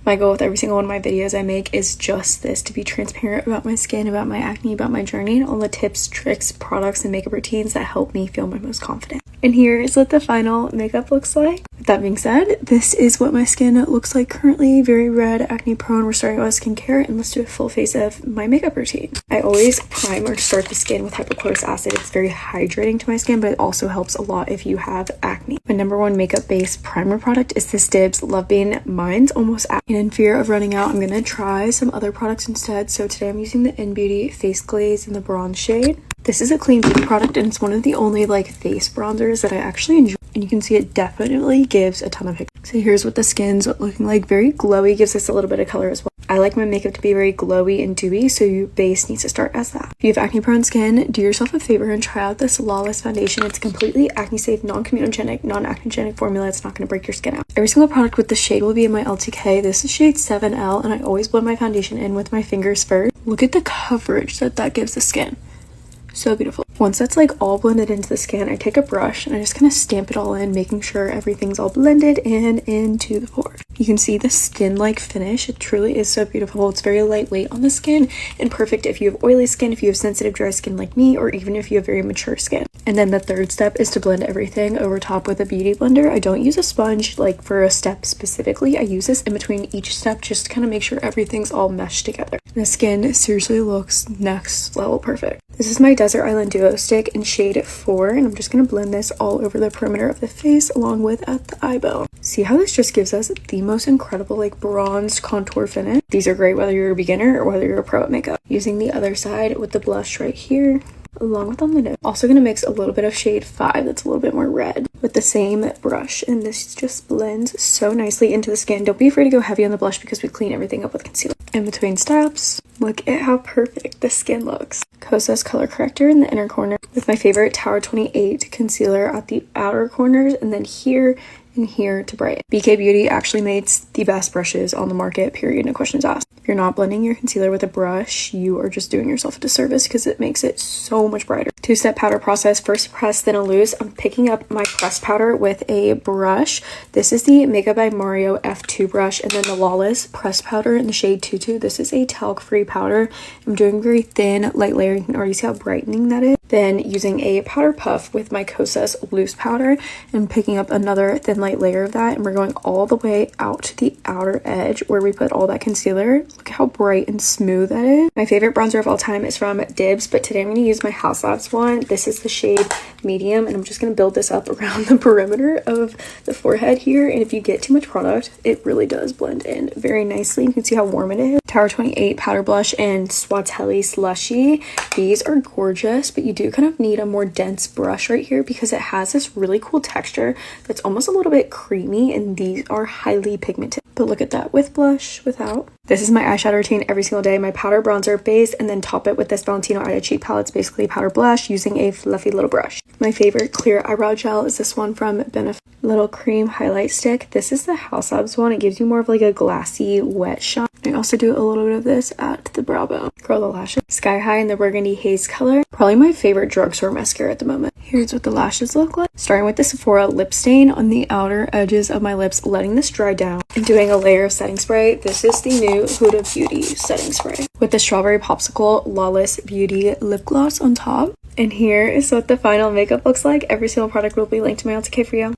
My goal with every single one of my videos I make is just this, to be transparent about my skin, about my acne, about my journey, and all the tips, tricks, products, and makeup routines that help me feel my most confident. And here is what the final makeup looks like. With that being said, this is what my skin looks like currently. Very red, acne prone. We're starting with skincare, and let's do a full face of my makeup routine. I always prime or start the skin with hypochlorous acid. It's very hydrating to my skin, but it also helps a lot if you have acne. My number one makeup base primer product is this Dibs Love Bean. Mine's almost out, and in fear of running out, I'm gonna try some other products instead. So today I'm using the N Beauty Face Glaze in the bronze shade. This is a clean beauty product, and it's one of the only like face bronzers that I actually enjoy, and you can see it definitely gives a ton of pigment. So here's what the skin's looking like. Very glowy, gives us a little bit of color as well. I like my makeup to be very glowy and dewy, so your base needs to start as that. If you have acne prone skin, do yourself a favor and try out this Lawless foundation. It's completely acne safe, non-comedogenic, non-acnogenic formula. It's not going to break your skin out. Every single product with the shade will be in my LTK. This is shade 7L, and I always blend my foundation in with my fingers first. Look at the coverage that gives the skin. So beautiful. Once that's like all blended into the skin, I take a brush and I just kind of stamp it all in, making sure everything's all blended and into the pores. You can see the skin-like finish. It truly is so beautiful. It's very lightweight on the skin and perfect if you have oily skin, if you have sensitive dry skin like me, or even if you have very mature skin. And then the third step is to blend everything over top with a beauty blender. I don't use a sponge like for a step specifically. I use this in between each step just to kind of make sure everything's all meshed together. The skin seriously looks next level perfect. This is my Desert Island Duo Stick in shade 4, and I'm just going to blend this all over the perimeter of the face along with at the eye bone. See how this just gives us the most incredible like bronzed contour finish? These are great whether you're a beginner or whether you're a pro at makeup. Using the other side with the blush right here, along with on the nose. Also going to mix a little bit of shade 5 that's a little bit more red with the same brush, and this just blends so nicely into the skin. Don't be afraid to go heavy on the blush because we clean everything up with concealer. In between steps, look at how perfect the skin looks. Kosas color corrector in the inner corner with my favorite Tower 28 concealer at the outer corners, and then here and here to brighten. BK Beauty actually makes the best brushes on the market, period, no questions asked. If you're not blending your concealer with a brush, you are just doing yourself a disservice because it makes it so much brighter. Two-step powder process, first press, then illuse. I'm picking up my pressed powder with a brush. This is the Makeup by Mario F2 brush, and then the Lawless pressed powder in the shade 22. This is a talc-free powder. I'm doing very thin, light layer. You can already see how brightening that is. Then using a powder puff with my Kosas loose powder and picking up another thin light layer of that, and we're going all the way out to the outer edge where we put all that concealer. Look how bright and smooth that is. My favorite bronzer of all time is from Dibs, but today I'm going to use my House Labs one. This is the shade medium, and I'm just going to build this up around the perimeter of the forehead here, and if you get too much product, it really does blend in very nicely. You can see how warm it is. Tower 28 powder blush and Swatelli Slushy. These are gorgeous, but you do kind of need a more dense brush right here because it has this really cool texture that's almost a little bit creamy, and these are highly pigmented. But look at that with blush, without. This is my eyeshadow routine every single day. My powder, bronzer, base, and then top it with this Valentino Eye Cheat palette. It's basically powder blush using a fluffy little brush. My favorite clear eyebrow gel is this one from Benefit. Little cream highlight stick. This is the House Labs one. It gives you more of like a glassy wet shine. I also do a little bit of this at the brow bone. Curl the lashes. Sky High in the burgundy haze color. Probably my favorite drugstore mascara at the moment. Here's what the lashes look like. Starting with the Sephora lip stain on the outer edges of my lips, letting this dry down and doing a layer of setting spray. This is the new Huda Beauty setting spray with the Strawberry Popsicle Lawless Beauty lip gloss on top. And here is what the final makeup looks like. Every single product will be linked to my LTK for you.